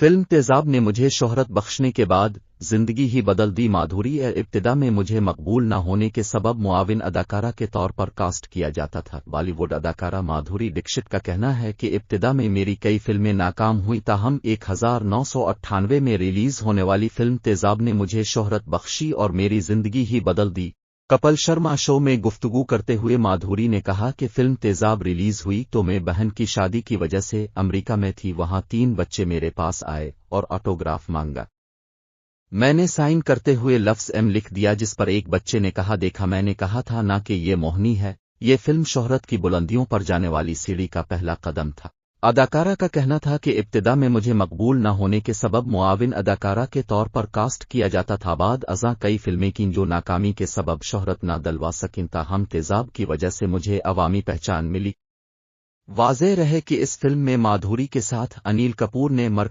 Film تیزاب نے مجھے شہرت بخشنے کے بعد زندگی ہی بدل دی۔ مادھوری ابتدا میں مجھے مقبول نہ ہونے کے سبب معاون اداکارہ کے طور پر کاسٹ کیا جاتا تھا۔ بالی ووڈ اداکارہ مادھوری ڈکشت کا کہنا ہے کہ ابتدا میں میری کئی فلمیں ناکام ہوئی، تاہم 1998 میں ریلیز ہونے والی فلم تیزاب نے مجھے شہرت بخشی اور میری زندگی ہی بدل دی۔ کپل شرما شو میں گفتگو کرتے ہوئے مادھوری نے کہا کہ فلم تیزاب ریلیز ہوئی تو میں بہن کی شادی کی وجہ سے امریکہ میں تھی، وہاں 3 بچے میرے پاس آئے اور آٹوگراف مانگا۔ میں نے سائن کرتے ہوئے لفظ ایم لکھ دیا، جس پر ایک بچے نے کہا دیکھا میں نے کہا تھا نا کہ یہ موہنی ہے۔ یہ فلم شہرت کی بلندیوں پر جانے والی سیڑھی کا پہلا قدم تھا۔ اداکارہ کا کہنا تھا کہ ابتدا میں مجھے مقبول نہ ہونے کے سبب معاون اداکارہ کے طور پر کاسٹ کیا جاتا تھا، بعد ازاں کئی فلمیں کیں جو ناکامی کے سبب شہرت نہ دلوا سکیں، تاہم تیزاب کی وجہ سے مجھے عوامی پہچان ملی۔ واضح رہے کہ اس فلم میں مادھوری کے ساتھ انیل کپور نے